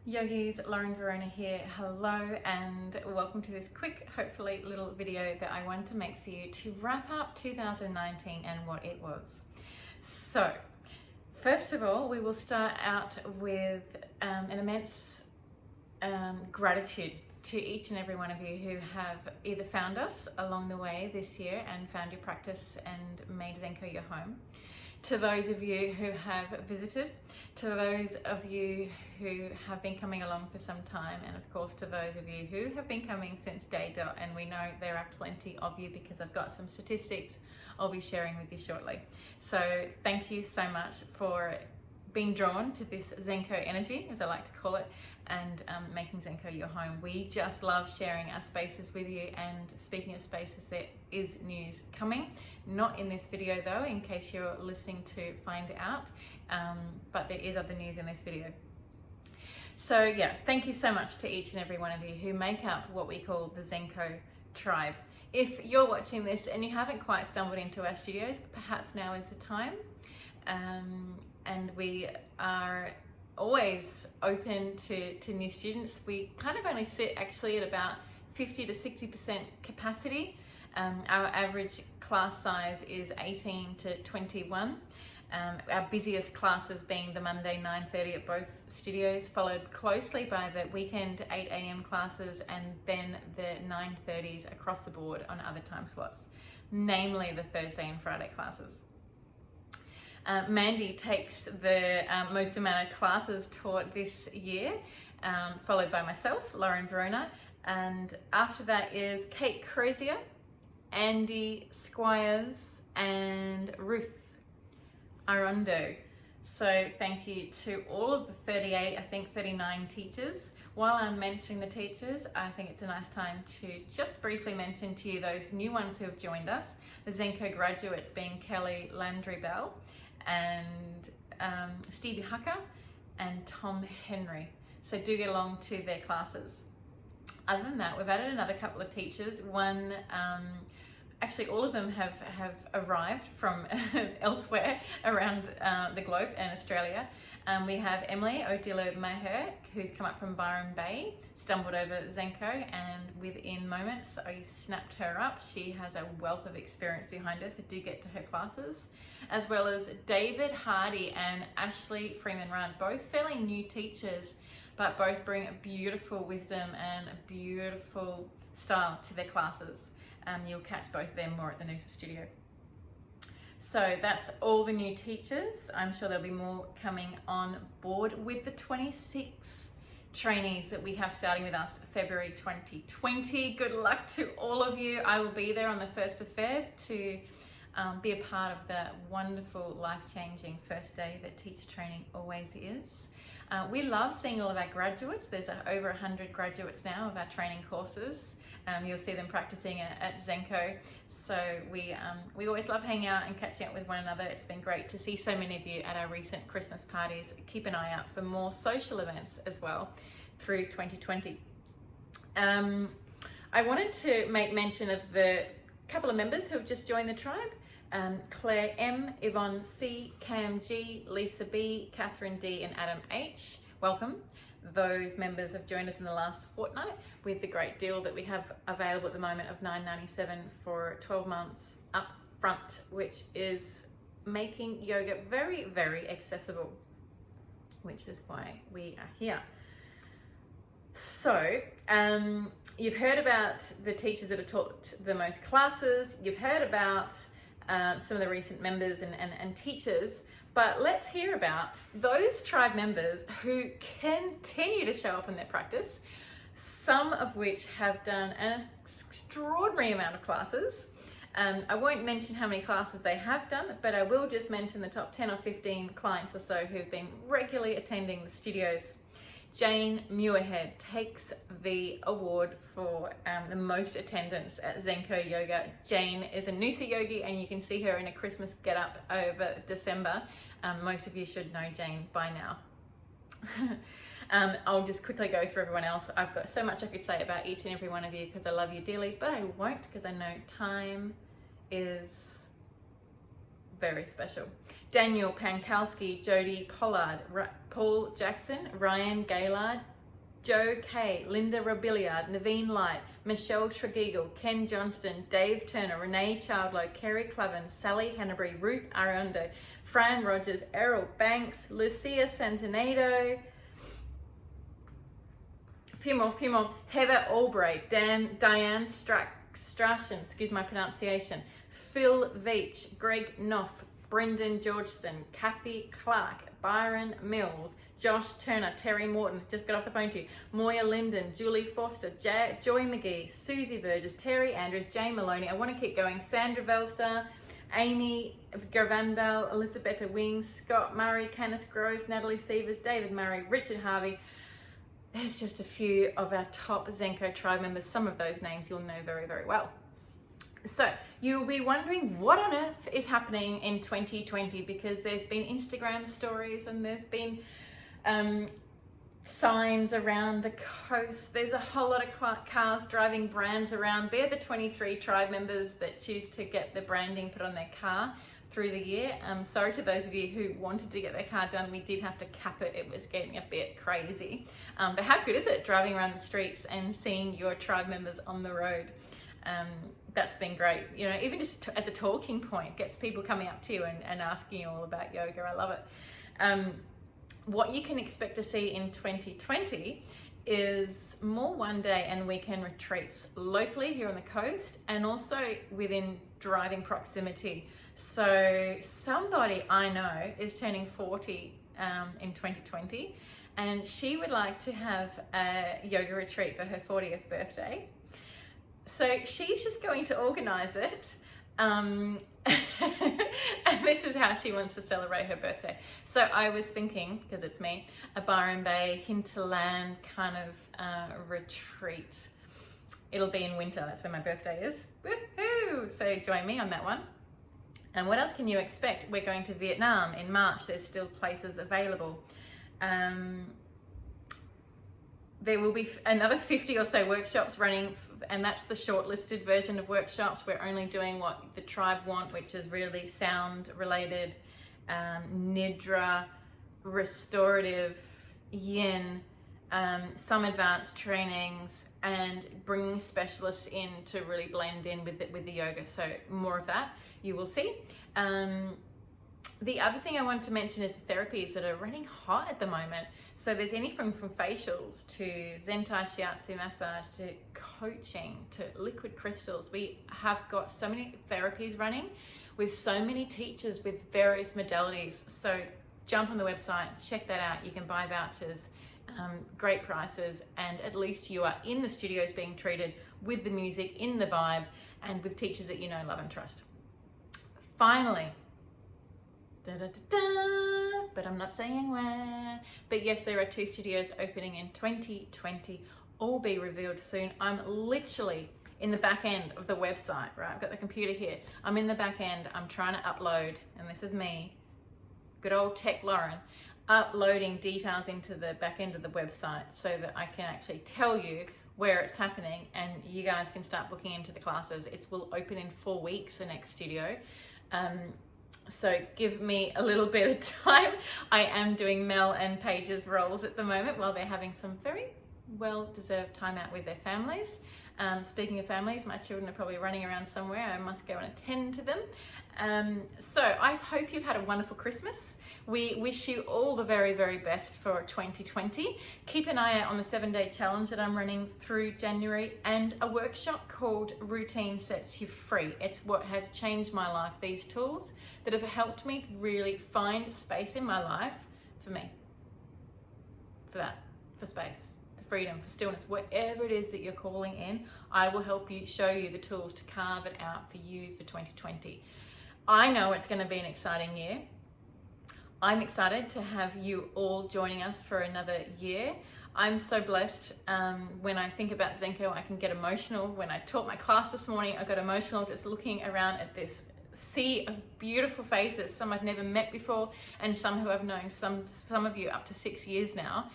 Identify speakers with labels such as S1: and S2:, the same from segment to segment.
S1: Yogis, Lauren Verona here. Hello and welcome to this quick, hopefully little video that I wanted to make for you to wrap up 2019 and what it was. So, first of all, we will start out with an immense gratitude to each and every one of you who have either found us along the way this year and found your practice and made Zenko your home. To those of you who have visited, to those of you who have been coming along for some time, and of course to those of you who have been coming since day dot, and we know there are plenty of you because I've got some statistics I'll be sharing with you shortly. So thank you so much for being drawn to this Zenko energy, as I like to call it, and making Zenko your home. We just love sharing our spaces with you, and speaking of spaces, there is news coming. Not in this video though, in case you're listening to find out, but there is other news in this video. So yeah, thank you so much to each and every one of you who make up what we call the Zenko tribe. If you're watching this and you haven't quite stumbled into our studios, perhaps now is the time. And we are always open to new students. We kind of only sit actually at about 50 to 60% capacity. Our average class size is 18 to 21. Our busiest classes being the Monday 9:30 at both studios, followed closely by the weekend 8 a.m. classes, and then the 9:30s across the board on other time slots, namely the Thursday and Friday classes. Mandy takes the most amount of classes taught this year, followed by myself, Lauren Verona, and after that is Kate Crozier, Andy Squires, and Ruth Arondo. So thank you to all of the 38, I think 39 teachers. While I'm mentioning the teachers, I think it's a nice time to just briefly mention to you those new ones who have joined us, the Zenko graduates being Kelly Landry Bell and Stevie Hucker and Tom Henry. So do get along to their classes. Other than that, we've added another couple of teachers. One, actually all of them have arrived from elsewhere around the globe and Australia. We have Emily Odilo Maher, who's come up from Byron Bay, stumbled over Zenko, and within moments I snapped her up. She has a wealth of experience behind her, so do get to her classes. As well as David Hardy and Ashley Freeman-Run, both fairly new teachers, but both bring a beautiful wisdom and a beautiful style to their classes. You'll catch both of them more at the Noosa studio. So that's all the new teachers. I'm sure there'll be more coming on board with the 26 trainees that we have starting with us February 2020. Good luck to all of you. I will be there on the 1st of Feb to be a part of the wonderful, life-changing first day that teacher training always is. We love seeing all of our graduates. There's over 100 graduates now of our training courses. You'll see them practicing at Zenko. So we always love hanging out and catching up with one another. It's been great to see so many of you at our recent Christmas parties. Keep an eye out for more social events as well through 2020. I wanted to make mention of the couple of members who have just joined the tribe. Claire M, Yvonne C, Cam G, Lisa B, Catherine D, and Adam H. Welcome. Those members have joined us in the last fortnight with the great deal that we have available at the moment of $9.97 for 12 months up front, which is making yoga very, very accessible, which is why we are here. So, you've heard about the teachers that have taught the most classes, you've heard about some of the recent members and teachers, but let's hear about those tribe members who continue to show up in their practice, some of which have done an extraordinary amount of classes. I won't mention how many classes they have done, but I will just mention the top 10 or 15 clients or so who've been regularly attending the studios. Jane Muirhead takes the award for the most attendance at Zenko Yoga. Jane is a Noosa yogi, and you can see her in a Christmas get-up over December. Most of you should know Jane by now. I'll just quickly go through everyone else. I've got so much I could say about each and every one of you because I love you dearly, but I won't because I know time is very special. Daniel Pankowski, Jody Pollard, Paul Jackson, Ryan Gaylard, Joe K, Linda Robiliard, Naveen Light, Michelle Tregeagle, Ken Johnston, Dave Turner, Renee Childlow, Kerry Cloven, Sally Hennebury, Ruth Ariondo, Fran Rogers, Errol Banks, Lucia Santinado, a few more, Heather Albright, Diane Strachan, excuse my pronunciation, Phil Veach, Greg Knopf, Brendan Georgeson, Kathy Clark, Byron Mills, Josh Turner, Terry Morton, just got off the phone to you, Moya Linden, Julie Foster, Joy McGee, Susie Burgess, Terry Andrews, Jane Maloney, I want to keep going, Sandra Velstar, Amy Garvandal, Elisabetta Wings, Scott Murray, Candice Groves, Natalie Sievers, David Murray, Richard Harvey. There's just a few of our top Zenko tribe members. Some of those names you'll know very, very well. So you'll be wondering what on earth is happening in 2020, because there's been Instagram stories and there's been signs around the coast. There's a whole lot of cars driving brands around. They're the 23 tribe members that choose to get the branding put on their car through the year. Sorry to those of you who wanted to get their car done. We did have to cap it. It was getting a bit crazy. But how good is it driving around the streets and seeing your tribe members on the road? That's been great. You know, even just as a talking point, gets people coming up to you and asking you all about yoga. I love it. What you can expect to see in 2020 is more one-day and weekend retreats locally here on the coast and also within driving proximity. So somebody I know is turning 40 in 2020, and she would like to have a yoga retreat for her 40th birthday. So she's just going to organize it. And this is how she wants to celebrate her birthday. So I was thinking, because it's me, a Byron Bay hinterland kind of retreat. It'll be in winter, that's when my birthday is. Woohoo! So join me on that one. And what else can you expect? We're going to Vietnam in March. There's still places available. There will be another 50 or so workshops running, and that's the shortlisted version of workshops. We're only doing what the tribe want, which is really sound related, nidra, restorative, yin, some advanced trainings, and bringing specialists in to really blend in with the yoga. So more of that you will see. The other thing I wanted to mention is the therapies that are running hot at the moment. So there's anything from facials to Zentai Shiatsu massage to coaching to liquid crystals. We have got so many therapies running with so many teachers with various modalities. So jump on the website, check that out. You can buy vouchers, great prices, and at least you are in the studios being treated with the music, in the vibe, and with teachers that you know, love, and trust. Finally, but I'm not saying where. But yes, there are 2 studios opening in 2020. All be revealed soon. I'm literally in the back end of the website, right? I've got the computer here. I'm in the back end. I'm trying to upload, and this is me, good old Tech Lauren, uploading details into the back end of the website so that I can actually tell you where it's happening, and you guys can start booking into the classes. It will open in 4 weeks, the next studio. So give me a little bit of time. I am doing Mel and Paige's roles at the moment while they're having some very well-deserved time out with their families. Speaking of families, my children are probably running around somewhere. I must go and attend to them. So I hope you've had a wonderful Christmas. We wish you all the very, very best for 2020. Keep an eye out on the 7-day challenge that I'm running through January, and a workshop called Routine Sets You Free. It's what has changed my life, these tools that have helped me really find space in my life for me, for that, for space, for freedom, for stillness, whatever it is that you're calling in. I will help you, show you the tools to carve it out for you for 2020. I know it's going to be an exciting year. I'm excited to have you all joining us for another year. I'm so blessed. When I think about Zenko, I can get emotional. When I taught my class this morning, I got emotional just looking around at this sea of beautiful faces, some I've never met before, and some who I've known, some of you up to 6 years now.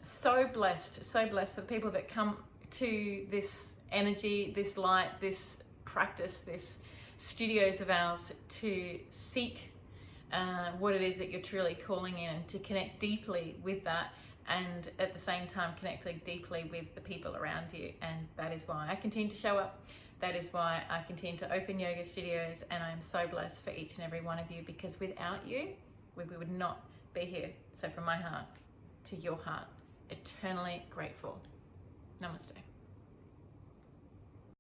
S1: So blessed for the people that come to this energy, this light, this practice, this studios of ours to seek what it is that you're truly calling in, and to connect deeply with that, and at the same time connecting deeply with the people around you. And that is why I continue to show up. That is why I continue to open yoga studios, and I'm so blessed for each and every one of you, because without you, we would not be here. So from my heart to your heart, eternally grateful. Namaste.